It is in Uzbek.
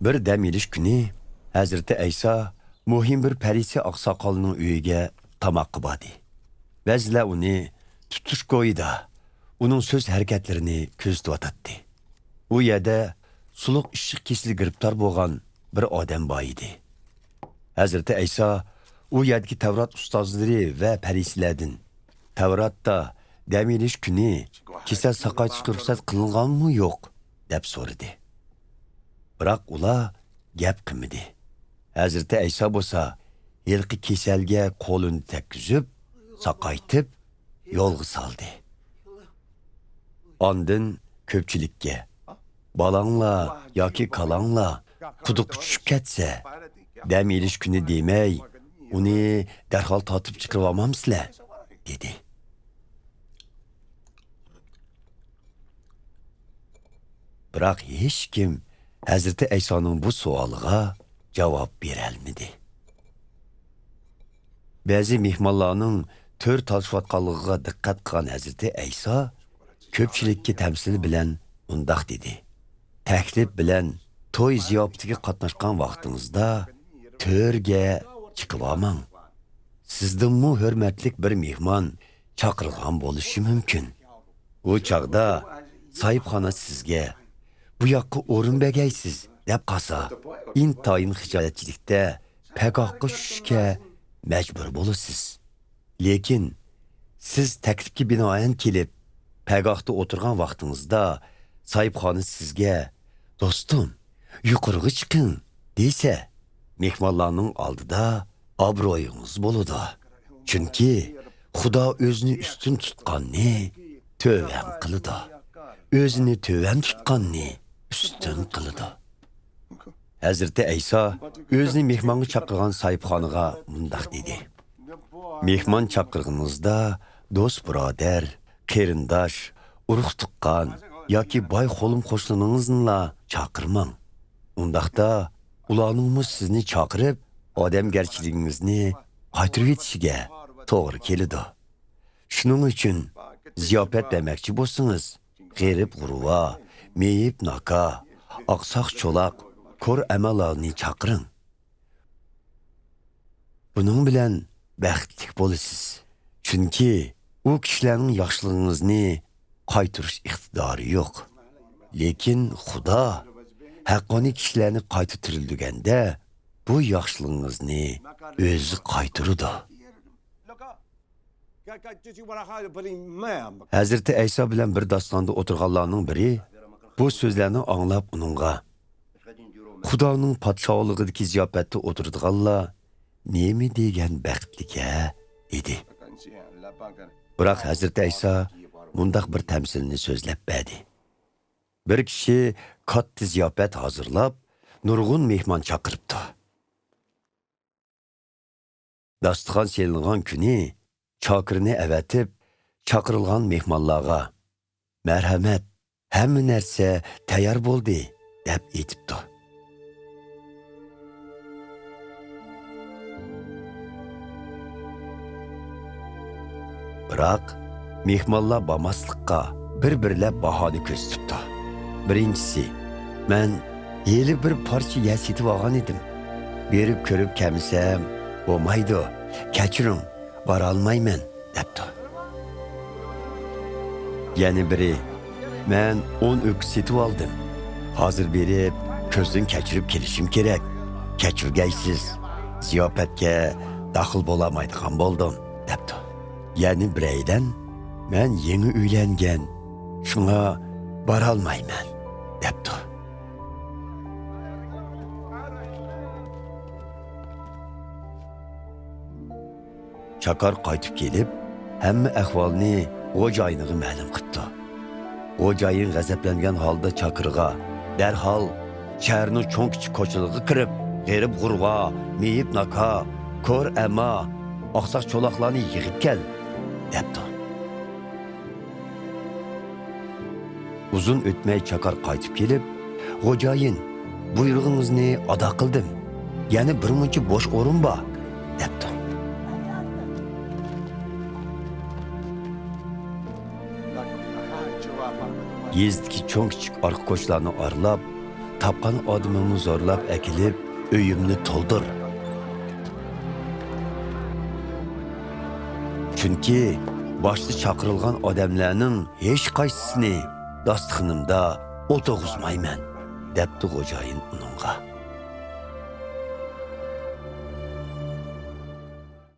Bir dam ilish kuni Hazreti Ayso muhim bir parisi oqsoqolning uyiga tamoqqa bordi. Ba'zilar uni tutish qo'yida, uning so'z harakatlarini ko'zlayotdi. U yerda suluq ishq kesili giribtor bo'lgan bir odam bor edi. Hazreti Ayso u yerdagi Tavrat ustozlari va parislardan Tavratda dam ilish kuni kesal saqaytishga ruxsat qilinganmi yo'q deb so'radi. Biroq ular gap qilmadi. Hazreti Ayso bo'lsa, yilqi kesalga qo'lini tekkizib, saqaytib, yo'lga soldi. Ondan ko'pchilikka balanglar yoki kalanglar quduqqa tushib ketsa, dam ilish kuni demay, uni darhol tortib chiqarib olmamsizlar, dedi. Biroq hech kim Hazreti Aysoning bu savoliga javob berolmadi. Ba'zi mehmonlarning to'r talishayotganligiga diqqat qilgan Hazreti Ayso ko'pchilikka tamsil bilan undaq dedi. Taklif bilan to'y ziyofatiga qatnashgan vaqtingizda to'rga chiqib olmang. Sizdinmi hurmatli bir mehmon chaqirgan bo'lishi mumkin. U chaqda sahibxona sizga bu yoqqa o'rin bergaysiz deb qolsa, intoyin xijolatchilikda pagoqqa tushishga majbur bo'lasiz. Lekin siz taklifga binoan kelib, pagoqda o'tirgan vaqtingizda sahibxona sizga "Do'stim, yuqoriga chiqing" desa, mehmonlarning oldida obro'yingiz bo'ladi. Chunki Xudo o'zini ustun tutganni to'van qiladi. O'zini to'van tutganni ustun qiladi. Hazreti Ayso o'zini mehmonga chaqirgan sahibxonaga mundaq dedi. Mehmon chaqirganingizda do'st birodar, qarindosh, urug' tuqqan yoki boy qo'lim qo'shniningizni chaqirmang. Undaqda ularning sizni chaqirib, odamgarchiligingizni qaytarib yetishiga to'g'ri keladi. Shuning uchun ziyofat demoqchi bo'lsangiz, g'erib g'urva, meyib naka, oqsoq cho'loq, ko'r amalarni chaqiring. Buning bilan baxtli bo'lasiz. Chunki u kishilarning yaxshiligingizni qaytarish iqtidori yo'q. Lekin Xudo haqqoniy kishilarni qayta tirildiganda bu yaxshiligingizni o'zi qaytaradi. Hazreti Ayso bilan bir dostonda o'tirganlarning biri bu so'zlarni anglab uningga Xudoning podshohligidagi ziyofatda o'tirdiganlar nemi degan baxtli-a dedi. Biroq Hazreti Ayso mundaq bir tamsilni so'zlab berdi. Bir kishi katta ziyofat hozirlab, nurg'un mehmon chaqiribdi. Dasturxon selingan kuni chokirni avatib, chaqirilgan mehmonlarga "Marhamat, hamma narsa tayyor bo'ldi" deb aytibdi. Biroq mehmonlar bormaslikqa bir-birlab bahona ko'rsatibdi. Birinchisi, men yeli bir parcha yas yetib olgan edim. Berib ko'rib kelmasam bo'lmaydi, kechiring, bora olmayman debdi. Yana biri, men 10 o'ks yetib oldim. Hozir berib ko'zdan kechirib kelishim kerak. Kechirgaysiz, ziyofatga daxil bo'lamaydigan bo'ldim debdi. Yani bireyden, men yeni uylengen, şuna baralmayman, debdi. Chaqar qaytib kelib, hamma ahvolni xo'jayiniga ma'lum qildi. Xo'jayin g'azablangan holda Chaqirga darhol shaharning cho'ng kichik ko'chalariga kirib, g'erib g'urva, meyib naka, ko'r ama, oqsoq cho'loqlarni yig'ib kel, debdi. Uzun o'tmay Chaqar qaytib kelib, xo'jayin, buyrug'ingizni ado qildim. Yana bir muncha bo'sh o'rin bor, debdi. Yezdiki cho'ng kichik orqa ko'chlarni aralab, tapqan odamingni zo'rlab akilib, uyimni to'ldir. Chunki boshda chaqirilgan odamlarning hech qaysisini dasturxonimda o'tog'izmayman, debdi xo'jayin uningga.